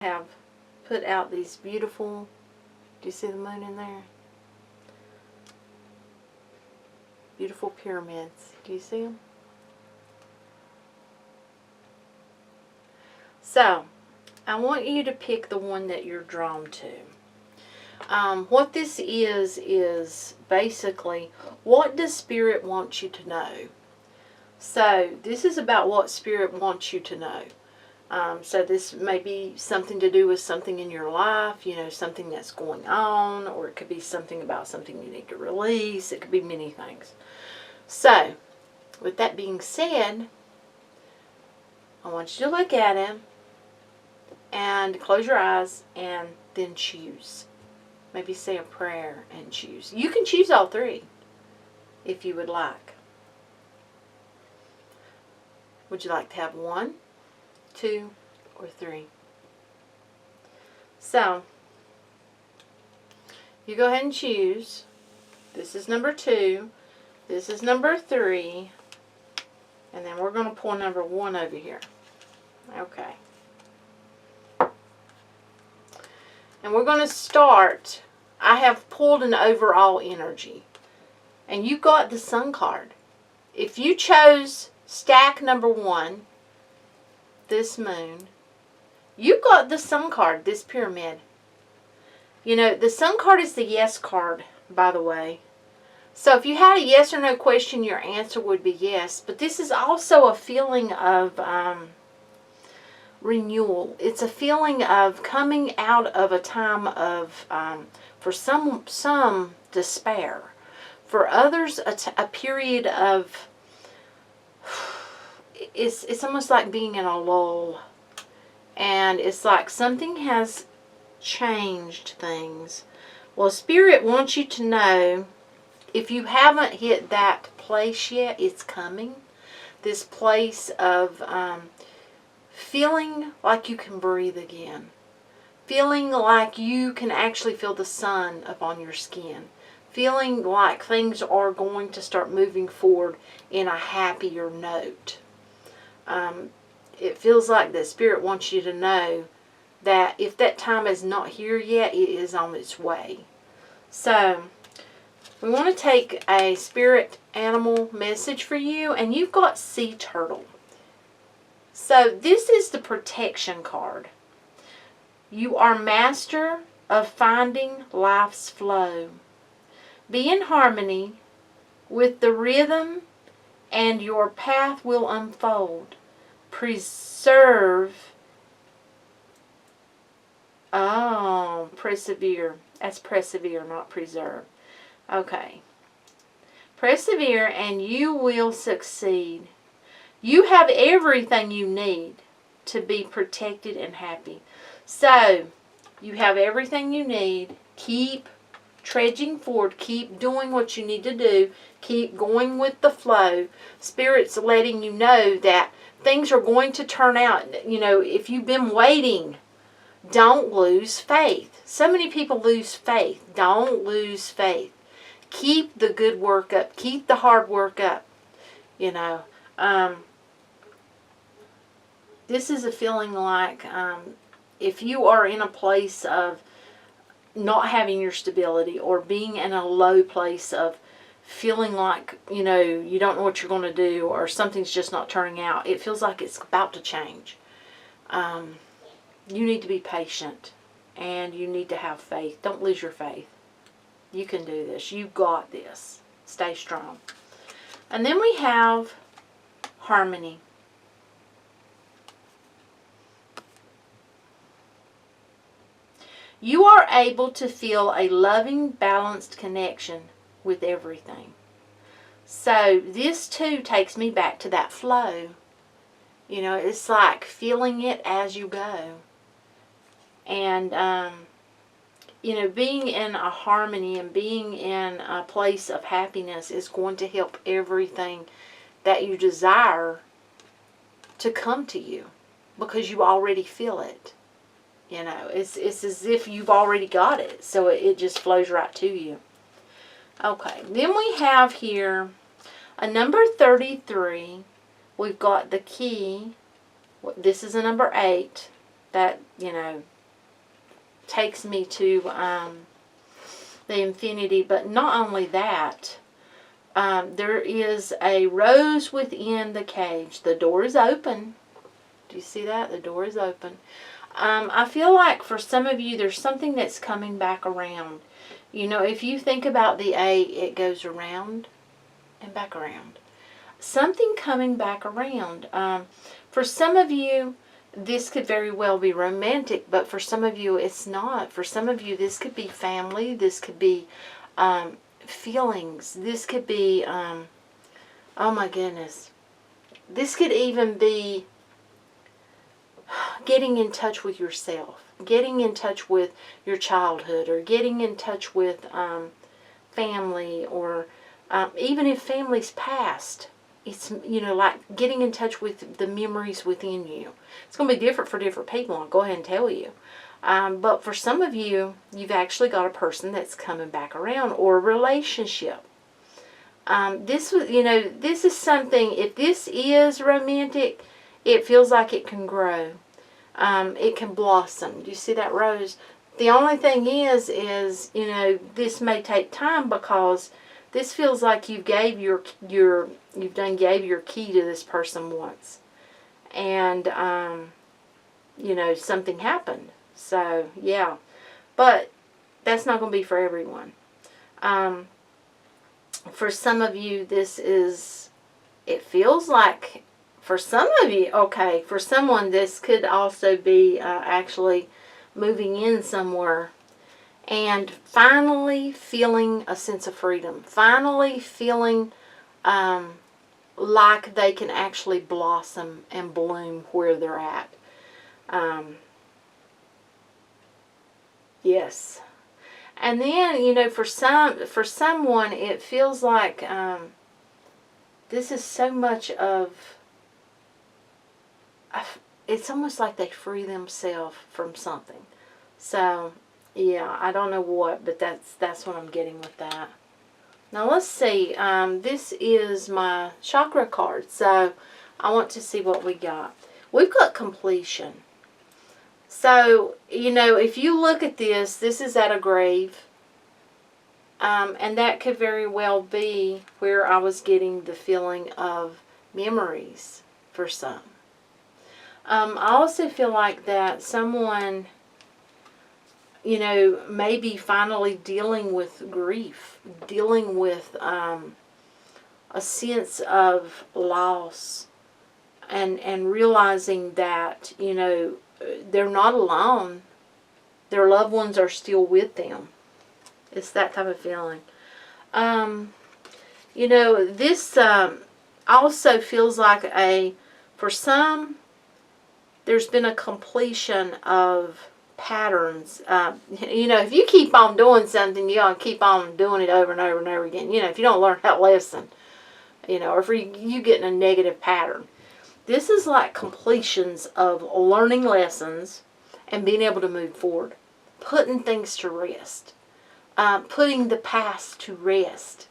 have put out these beautiful, do you see the moon in there? Beautiful pyramids. Do you see them? So, I want you to pick the one that you're drawn to. What this is basically, what does Spirit want you to know? So, this is about what Spirit wants you to know. So this may be something to do with something in your life, you know, something that's going on, or it could be something about something you need to release. It could be many things. So, with that being said, I want you to look at him and close your eyes and then choose. Maybe say a prayer and choose. You can choose all three if you would like. Would you like to have 1, 2, or 3? So, you go ahead and choose. This is number 2. This is number 3. And then we're going to pull number 1 over here. Okay. And we're going to start. I have pulled an overall energy. And you got the Sun card. If you chose stack number 1, this moon, you got the Sun card, this pyramid. You know, the Sun card is the yes card, by the way. So if you had a yes or no question, your answer would be yes. But this is also a feeling of renewal. It's a feeling of coming out of a time of, for some despair. For others, a period of, it's almost like being in a lull. And it's like something has changed things. Well, Spirit wants you to know, if you haven't hit that place yet, it's coming. This place of feeling like you can breathe again. Feeling like you can actually feel the sun upon your skin. Feeling like things are going to start moving forward in a happier note. It feels like the Spirit wants you to know that if that time is not here yet, it is on its way. So, we want to take a spirit animal message for you, and you've got sea turtle. So, this is the protection card. You are master of finding life's flow. Be in harmony with the rhythm, and your path will unfold. Persevere. That's persevere, not preserve. Okay. Persevere and you will succeed. You have everything you need to be protected and happy. So, you have everything you need. Keep trudging forward. Keep doing what you need to do. Keep going with the flow. Spirit's letting you know that things are going to turn out. You know, if you've been waiting, don't lose faith. So many people lose faith. Don't lose faith. Keep the good work up. Keep the hard work up. You know, this is a feeling like if you are in a place of not having your stability, or being in a low place of feeling like, you know, you don't know what you're going to do, or something's just not turning out. It feels like it's about to change. You need to be patient, and you need to have faith. Don't lose your faith. You can do this. You got this. Stay strong. And then we have harmony. You are able to feel a loving, balanced connection with everything. So this too takes me back to that flow. You know, it's like feeling it as you go. And, you know, being in a harmony and being in a place of happiness is going to help everything that you desire to come to you, because you already feel it. You know, it's as if you've already got it. So it just flows right to you. Okay, then we have here a number 33. We've got the key. This is a number 8. That, you know, takes me to the infinity. But not only that, there is a rose within the cage. The door is open. Do you see that? The door is open. I feel like for some of you, there's something that's coming back around. You know, if you think about the 8, it goes around and back around. Something coming back around. For some of you, this could very well be romantic, but for some of you, it's not. For some of you, this could be family. This could be feelings. This could be, oh my goodness. This could even be getting in touch with yourself. Getting in touch with your childhood, or getting in touch with family, or even if family's past. It's, you know, like getting in touch with the memories within you. It's going to be different for different people, I'll go ahead and tell you. But for some of you, you've actually got a person that's coming back around, or a relationship. This was, you know, this is something, if this is romantic, it feels like it can grow. It can blossom. Do you see that rose? The only thing is, you know, this may take time, because this feels like you gave your key to this person once, and you know, something happened. So yeah, but that's not going to be for everyone. For some of you, this is. It feels like, for some of you, okay, for someone, this could also be actually moving in somewhere. And finally feeling a sense of freedom. Finally feeling like they can actually blossom and bloom where they're at. Yes. And then, you know, for someone, it feels like this is so much of, it's almost like they free themselves from something. So, yeah, I don't know what, but that's what I'm getting with that. Now let's see. This is my chakra card, so I want to see what we got. We've got completion. So, you know, if you look at this, this is at a grave. And that could very well be where I was getting the feeling of memories for some. I also feel like that someone, you know, maybe finally dealing with grief, dealing with a sense of loss, and realizing that, you know, they're not alone. Their loved ones are still with them. It's that type of feeling. You know, this also feels like for some, there's been a completion of patterns. You know, if you keep on doing something, you're going to keep on doing it over and over and over again. You know, if you don't learn that lesson, you know, or if you get in a negative pattern. This is like completions of learning lessons and being able to move forward. Putting things to rest. Putting the past to rest.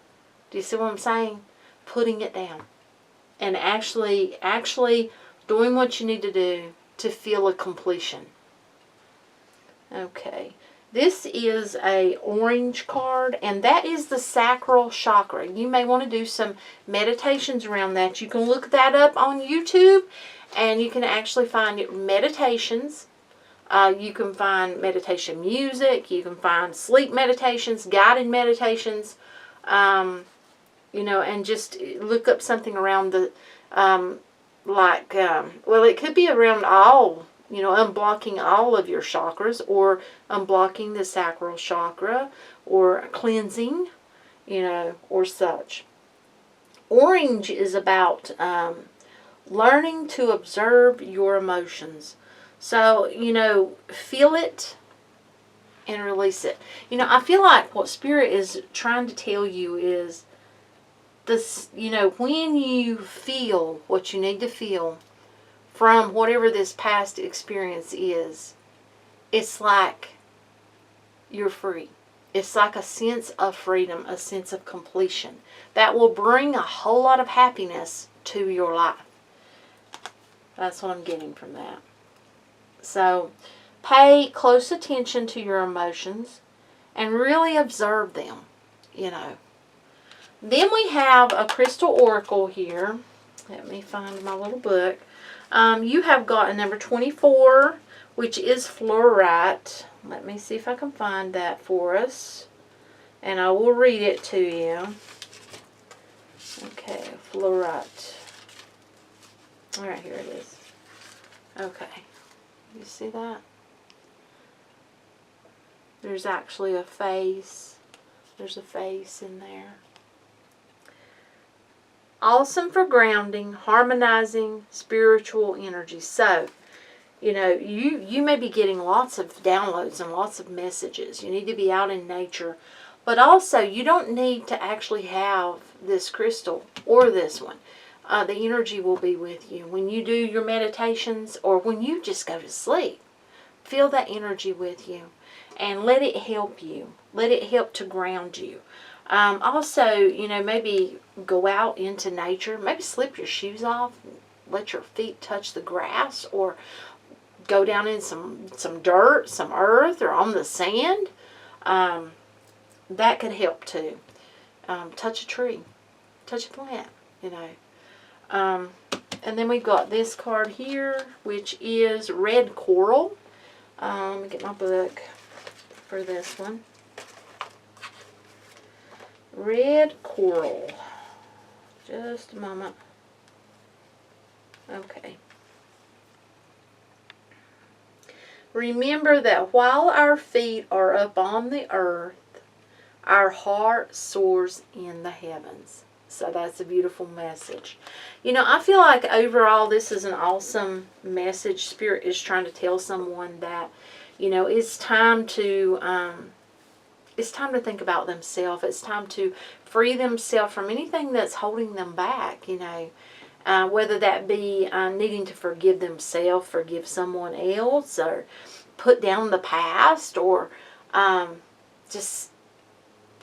Do you see what I'm saying? Putting it down. And actually doing what you need to do to feel a completion. Okay. This is a orange card, and that is the sacral chakra. You may want to do some meditations around that. You can look that up on YouTube, and you can actually find meditations. You can find meditation music. You can find sleep meditations, guided meditations. You know, and just look up something around the, well, it could be around all, you know, unblocking all of your chakras, or unblocking the sacral chakra, or cleansing, you know, or such. Orange is about learning to observe your emotions. So, you know, feel it and release it. You know, I feel like what Spirit is trying to tell you is this, you know, when you feel what you need to feel from whatever this past experience is, it's like you're free. It's like a sense of freedom, a sense of completion that will bring a whole lot of happiness to your life. That's what I'm getting from that. So, Pay close attention to your emotions and really observe them, you know. Then we have a crystal oracle here. Let me find my little book. You have got a number 24, which is fluorite. Let me see if I can find that for us. And I will read it to you. Okay, fluorite. Alright, here it is. Okay. You see that? There's actually a face. There's a face in there. Awesome for grounding, harmonizing spiritual energy. So, you know, you may be getting lots of downloads and lots of messages. You need to be out in nature. But also, you don't need to actually have this crystal or this one. The energy will be with you. When you do your meditations or when you just go to sleep, feel that energy with you and let it help you. Let it help to ground you. Also, you know, maybe go out into nature. Maybe slip your shoes off. Let your feet touch the grass, or go down in some dirt, some earth, or on the sand. That could help too. Touch a tree. Touch a plant, you know. And then we've got this card here, which is red coral. Let me get my book for this one. Red coral. Just a moment. Okay. Remember that while our feet are up on the earth, our heart soars in the heavens. So that's a beautiful message. You know, I feel like overall this is an awesome message. Spirit is trying to tell someone that, you know, it's time to think about themselves. It's time to free themselves from anything that's holding them back, you know. Whether that be needing to forgive themselves, forgive someone else, or put down the past, or just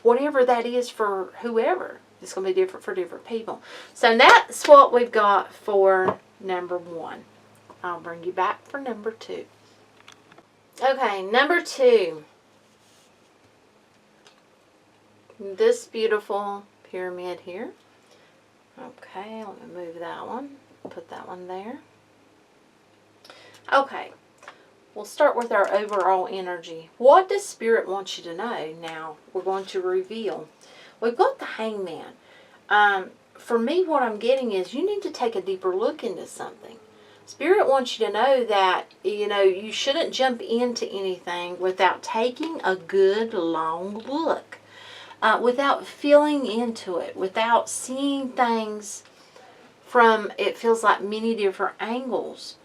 whatever that is for whoever. It's going to be different for different people. So that's what we've got for number 1. I'll bring you back for number 2. Okay, number 2. This beautiful pyramid here. Okay, let me move that one. Put that one there. Okay, we'll start with our overall energy. What does Spirit want you to know? Now, we're going to reveal. We've got the Hangman. For me, what I'm getting is you need to take a deeper look into something. Spirit wants you to know that, you know, you shouldn't jump into anything without taking a good long look. Without feeling into it, without seeing things from, it feels like, many different angles.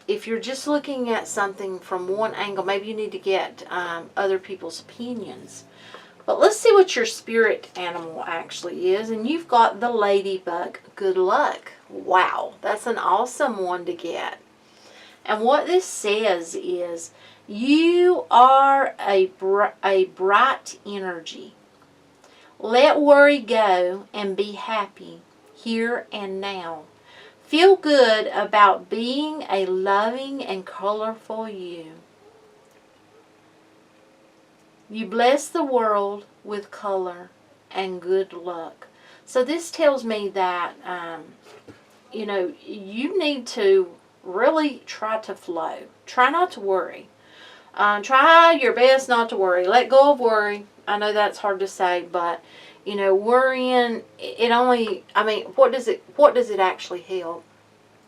If you're just looking at something from one angle, maybe you need to get other people's opinions. But let's see what your spirit animal actually is. And you've got the ladybug. Good luck. Wow, that's an awesome one to get. And what this says is, you are a bright energy. Let worry go and be happy here and now. Feel good about being a loving and colorful you. You bless the world with color and good luck. So this tells me that, you know, you need to really try to flow. Try not to worry. Try your best not to worry. Let go of worry. I know that's hard to say, but, you know, worrying, it only, I mean, what does it actually help?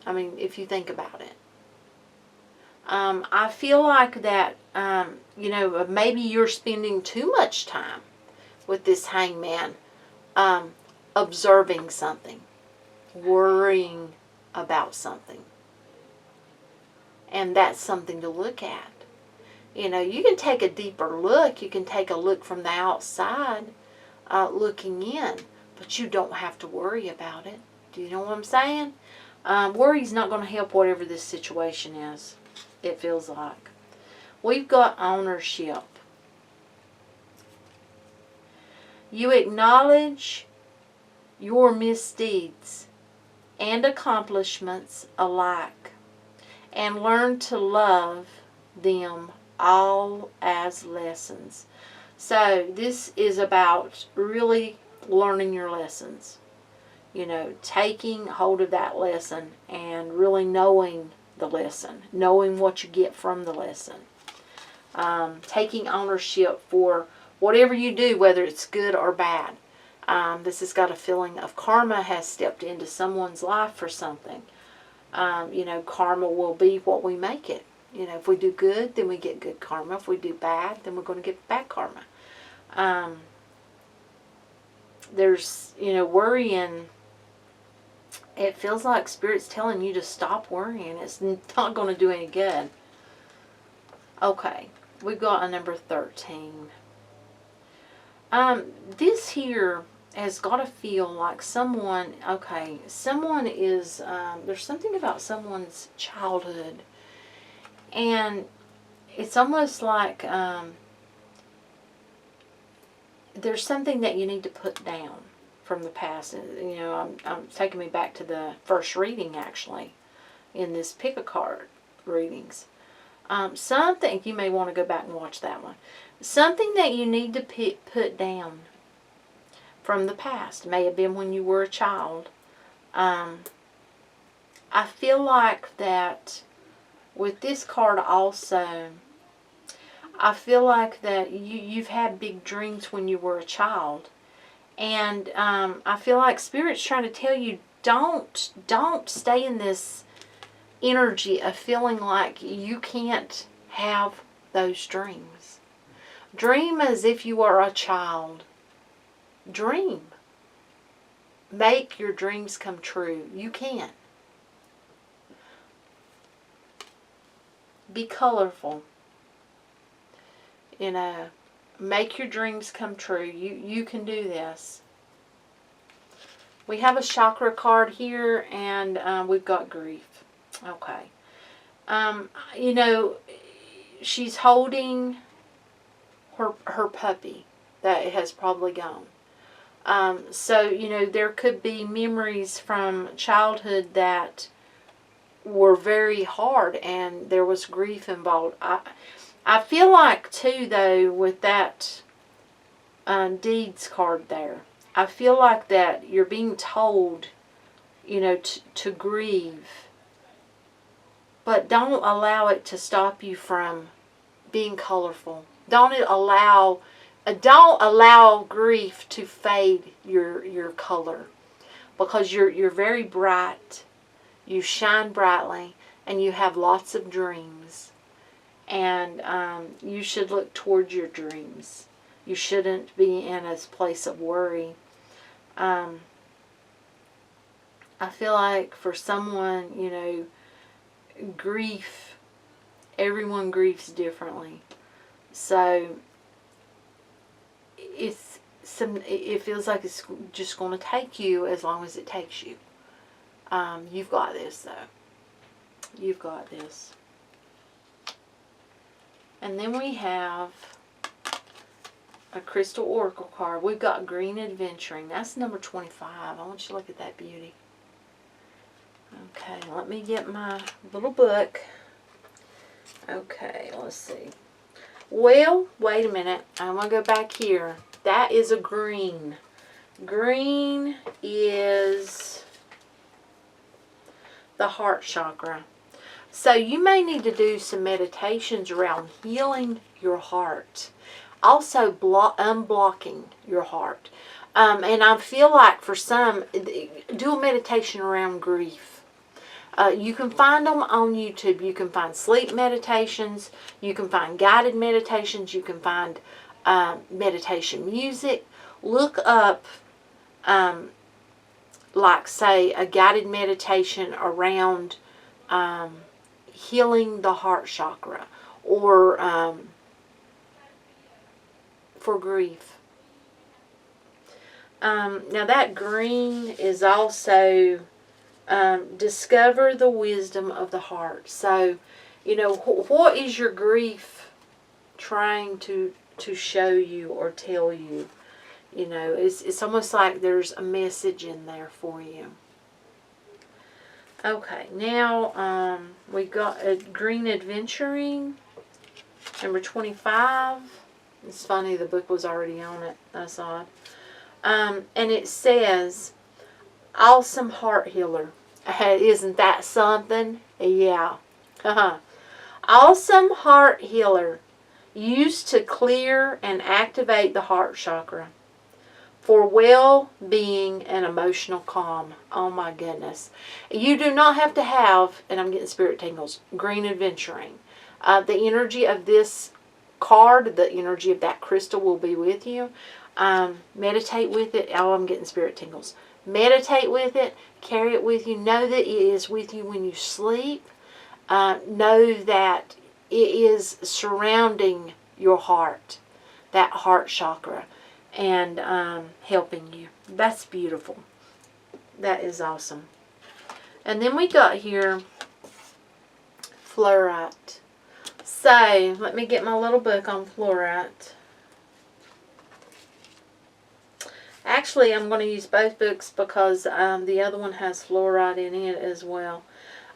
I mean, if you think about it. I feel like that, you know, maybe you're spending too much time with this Hangman, observing something, worrying about something. And that's something to look at. You know, you can take a deeper look. You can take a look from the outside, looking in. But you don't have to worry about it. Do you know what I'm saying? Worry's not going to help whatever this situation is, it feels like. We've got ownership. You acknowledge your misdeeds and accomplishments alike, and learn to love them all as lessons. So this is about really learning your lessons. You know, taking hold of that lesson and really knowing the lesson, knowing what you get from the lesson. Taking ownership for whatever you do, whether it's good or bad. This has got a feeling of karma has stepped into someone's life for something. You know, karma will be what we make it. You know, if we do good, then we get good karma. If we do bad, then we're going to get bad karma. There's, you know, worrying. It feels like Spirit's telling you to stop worrying. It's not going to do any good. Okay, we've got a number 13. This here has got to feel like someone, okay, someone is, there's something about someone's childhood. And it's almost like there's something that you need to put down from the past. You know, I'm taking me back to the first reading, actually, in this pick-a-card readings. Something, you may want to go back and watch that one. Something that you need to put down from the past. May have been when you were a child. I feel like that with this card also, I feel like that you've had big dreams when you were a child. And I feel like Spirit's trying to tell you, don't stay in this energy of feeling like you can't have those dreams. Dream as if you are a child. Dream. Make your dreams come true. You can. Be colorful. You know, make your dreams come true. You can do this. We have a chakra card here, and we've got grief. Okay. You know, she's holding her puppy that has probably gone. So, you know, there could be memories from childhood that were very hard and there was grief involved. I feel like, too, though, with that deeds card there, I feel like that you're being told, you know, to grieve. But don't allow it to stop you from being colorful. Don't allow grief to fade your color, because you're very bright. You shine brightly, and you have lots of dreams. And you should look towards your dreams. You shouldn't be in a place of worry. I feel like for someone, you know, grief, everyone grieves differently. So it feels like it's just going to take you as long as it takes you. You've got this, though. You've got this. And then we have a crystal oracle card. We've got green adventuring. That's number 25. I want you to look at that beauty. Okay, let me get my little book. Okay, let's see. Well, wait a minute. I'm going to go back here. That is a green. Green is the heart chakra. So you may need to do some meditations around healing your heart. Also unblocking your heart. And I feel like for some, do a meditation around grief. You can find them on YouTube. You can find sleep meditations. You can find guided meditations. You can find meditation music. Look up, like, say, a guided meditation around healing the heart chakra, or for grief. Now that green is also discover the wisdom of the heart. So, you know, what is your grief trying to show you or tell you? You know, it's almost like there's a message in there for you. Okay, now we got a green adventuring. Number 25. It's funny, the book was already on it. That's odd. And it says, awesome heart healer. Isn't that something? Yeah. Awesome heart healer. Used to clear and activate the heart chakra for well-being and emotional calm. Oh my goodness. You do not have to have, and I'm getting spirit tingles, green adventuring. The energy of this card, the energy of that crystal will be with you. Meditate with it. Oh, I'm getting spirit tingles. Meditate with it. Carry it with you. Know that it is with you when you sleep. Know that it is surrounding your heart, that heart chakra, and helping you. That's beautiful. That is awesome. And then we got here fluorite. So, let me get my little book on fluorite. Actually, I'm going to use both books because the other one has fluorite in it as well.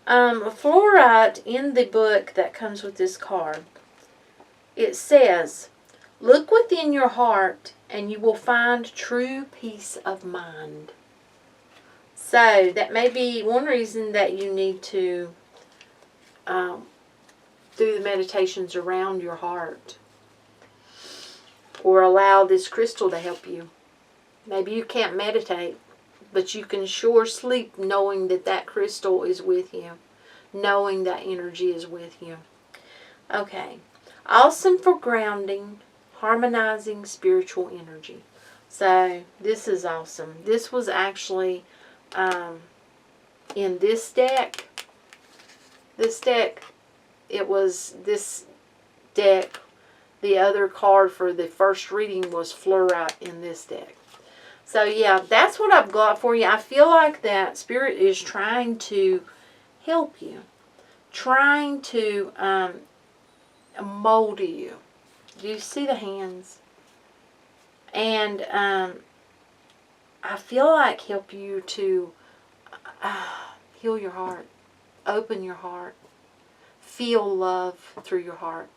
Fluorite, in the book that comes with this card, it says, look within your heart and you will find true peace of mind. So, that may be one reason that you need to do the meditations around your heart. Or allow this crystal to help you. Maybe you can't meditate, but you can sure sleep knowing that that crystal is with you. Knowing that energy is with you. Okay. Awesome for grounding, harmonizing spiritual energy. So, this is awesome. This was actually in this deck. It was this deck. The other card for the first reading was fluorite in this deck. So, yeah, that's what I've got for you. I feel like that Spirit is trying to help you. Trying to mold you. Do you see the hands? And I feel like help you to heal your heart. Open your heart. Feel love through your heart.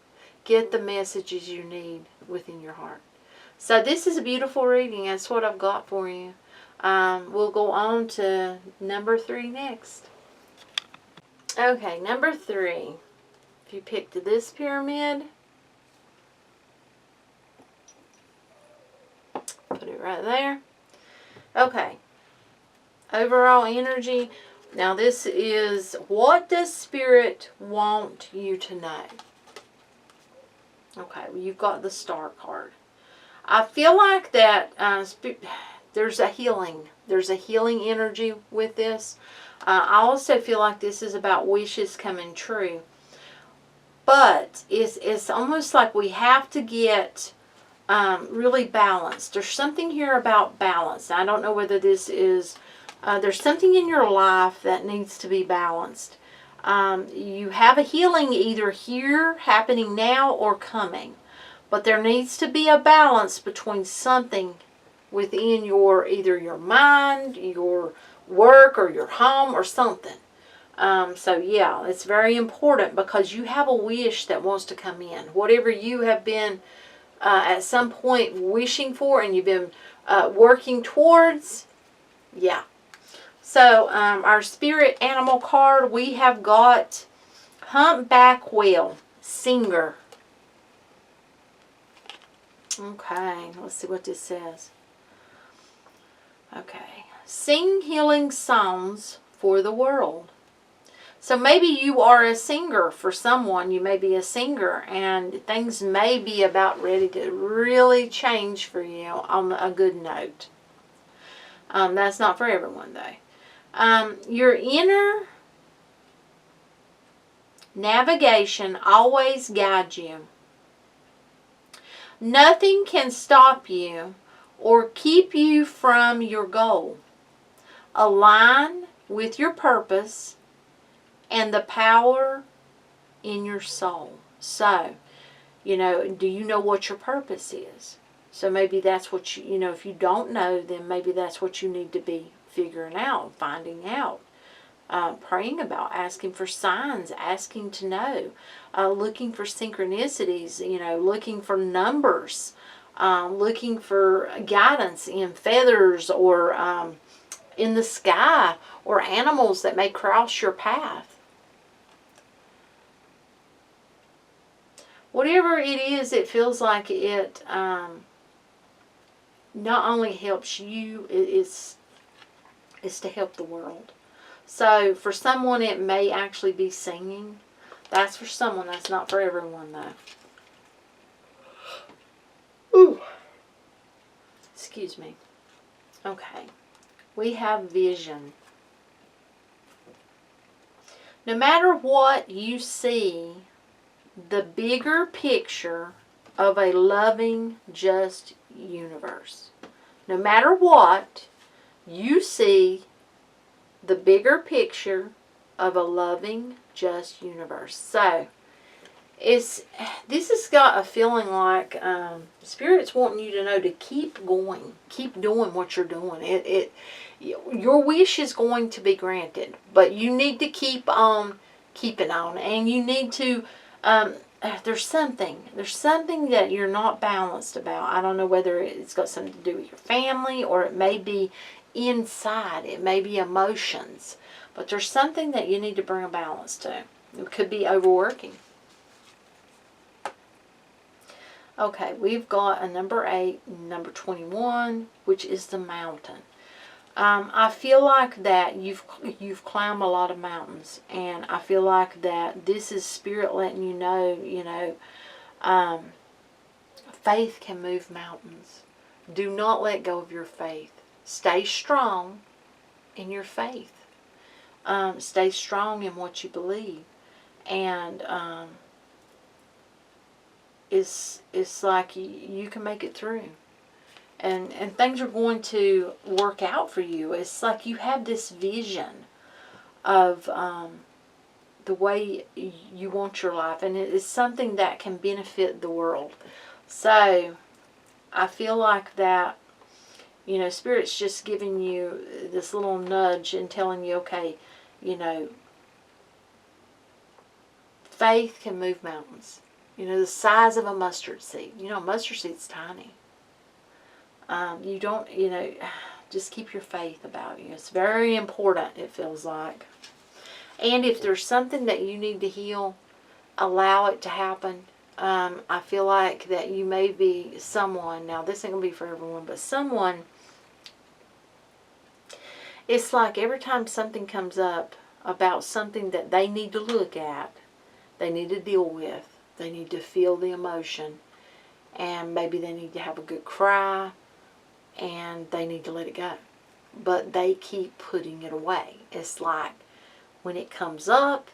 Get the messages you need within your heart. So this is a beautiful reading. That's what I've got for you. We'll go on to number 3 next. Okay, number 3. If you picked this pyramid, put it right there. Okay. Overall energy. Now this is, what does Spirit want you to know? Okay, well, you've got the Star card. I feel like that there's a healing. There's a healing energy with this. I also feel like this is about wishes coming true. But it's almost like we have to get really balanced. There's something here about balance. I don't know whether this is, there's something in your life that needs to be balanced. You have a healing either here, happening now, or coming. But there needs to be a balance between something within your, either your mind, your work, or your home, or something. So yeah, it's very important because you have a wish that wants to come in. Whatever you have been at some point wishing for and you've been working towards, yeah. So our spirit animal card, we have got humpback whale, singer. Okay, let's see what this says. Okay, sing healing songs for the world. So maybe you are a singer for someone. You may be a singer and things may be about ready to really change for you on a good note. That's not for everyone though. Your inner navigation always guides you. Nothing can stop you or keep you from your goal. Align with your purpose and the power in your soul. So, you know, do you know what your purpose is? So maybe that's what you know, if you don't know, then maybe that's what you need to be figuring out, finding out. praying about, asking for signs, asking to know, looking for synchronicities, looking for numbers, looking for guidance in feathers or in the sky or animals that may cross your path. Whatever it is, it feels like it not only helps you, it's to help the world. So for someone, it may actually be singing. That's for someone. That's not for everyone, though. Ooh. Excuse me. Okay. We have vision. No matter what you see, the bigger picture of a loving, just universe. No matter what, you see the bigger picture of a loving, just universe. So, this has got a feeling like Spirit's wanting you to know to keep going, keep doing what you're doing. Your wish is going to be granted, but you need to keep on keeping on, and you need to. There's something that you're not balanced about. I don't know whether it's got something to do with your family, or it may be inside. It may be emotions, but there's something that you need to bring a balance to. It could be overworking. Okay, we've got a number 8, number 21, which is the mountain. I feel like that you've climbed a lot of mountains, and I feel like that this is Spirit letting you know, faith can move mountains. Do not let go of your faith. Stay strong in your faith. Stay strong in what you believe, and it's like you can make it through. And things are going to work out for you. It's like you have this vision of the way you want your life. And it is something that can benefit the world. So, I feel like that, Spirit's just giving you this little nudge and telling you, okay, faith can move mountains. The size of a mustard seed. Mustard seed's tiny. You don't, just keep your faith about you. It's very important, it feels like. And if there's something that you need to heal, allow it to happen. I feel like that you may be someone, now this ain't going to be for everyone, but someone, it's like every time something comes up about something that they need to look at, they need to deal with, they need to feel the emotion, and maybe they need to have a good cry, and they need to let it go. But they keep putting it away. It's like when it comes up,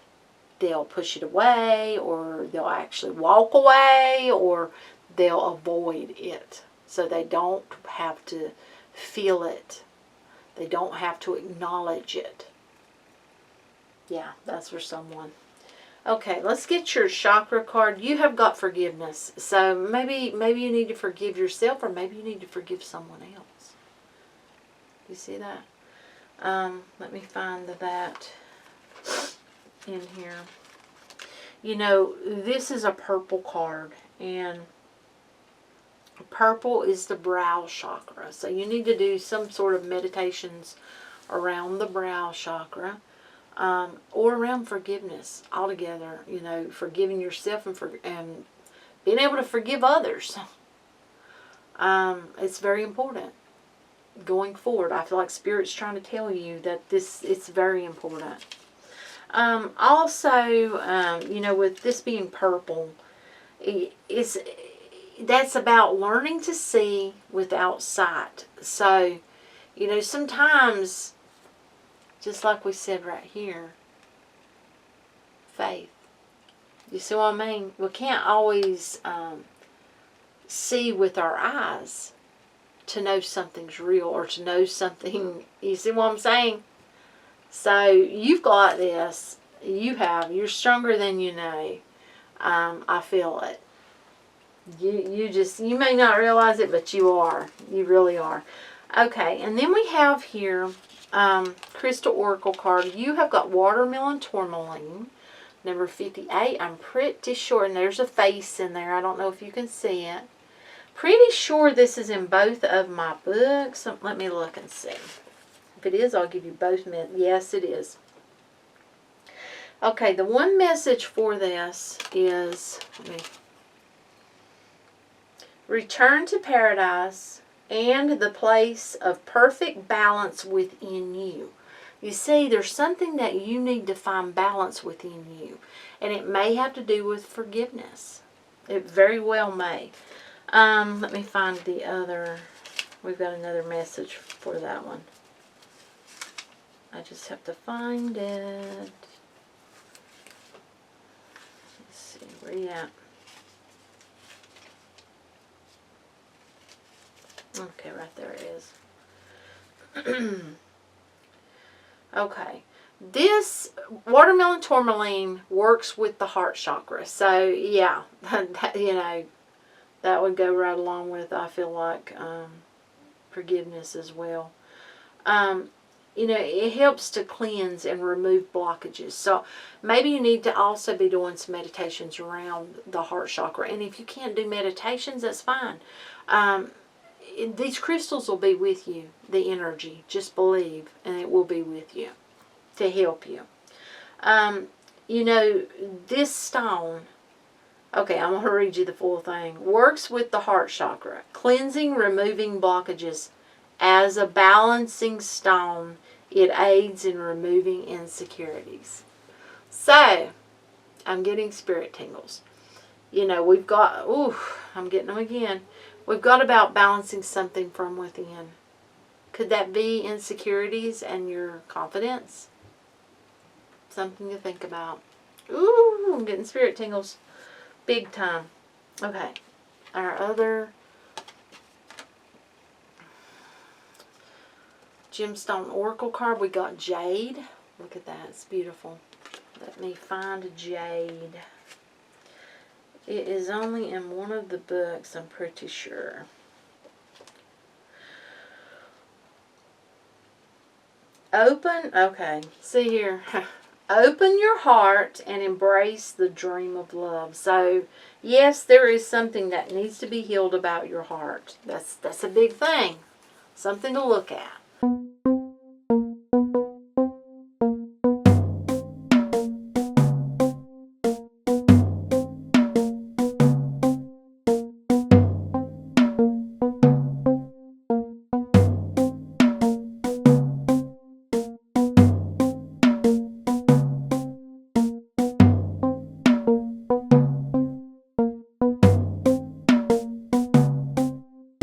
they'll push it away, or they'll actually walk away, or they'll avoid it. So they don't have to feel it. They don't have to acknowledge it. Yeah, that's for someone. Okay, let's get your chakra card. You have got forgiveness. So maybe you need to forgive yourself, or maybe you need to forgive someone else. You see that? Let me find that in here. This is a purple card, and purple is the brow chakra. So you need to do some sort of meditations around the brow chakra. Or around forgiveness altogether, forgiving yourself and being able to forgive others. It's very important going forward. I feel like Spirit's trying to tell you that it's very important. Also, with this being purple, that's about learning to see without sight. So, sometimes, just like we said right here, faith. You see what I mean? We can't always see with our eyes to know something's real, or to know something. You see what I'm saying? So you've got this. You're stronger than you know. I feel it. You may not realize it, but you are. You really are. Okay, and then we have here Crystal Oracle card. You have got Watermelon Tourmaline, number 58. I'm pretty sure, and there's a face in there. I don't know if you can see it. Pretty sure this is in both of my books. Let me look and see. If it is, I'll give you both. Yes, it is. Okay, the one message for this is, return to paradise and the place of perfect balance within you. You see, there's something that you need to find balance within you. And it may have to do with forgiveness. It very well may. Let me find the other. We've got another message for that one. I just have to find it. Let's see, where you at? Okay, right there it is. Okay. This Watermelon Tourmaline works with the heart chakra. So, yeah, that would go right along with, I feel like, forgiveness as well. It helps to cleanse and remove blockages. So maybe you need to also be doing some meditations around the heart chakra. And if you can't do meditations, that's fine. These crystals will be with you, the energy. Just believe, and it will be with you to help you. This stone, okay, I'm going to read you the full thing. Works with the heart chakra, cleansing, removing blockages. As a balancing stone, it aids in removing insecurities. So, I'm getting spirit tingles. We've got, I'm getting them again. We've got about balancing something from within. Could that be insecurities and your confidence? Something to think about. Ooh, I'm getting spirit tingles. Big time. Okay. Our other gemstone oracle card, we got jade. Look at that. It's beautiful. Let me find jade. It is only in one of the books, I'm pretty sure. Okay, see here. Open your heart and embrace the dream of love. So, yes, there is something that needs to be healed about your heart. That's a big thing. Something to look at.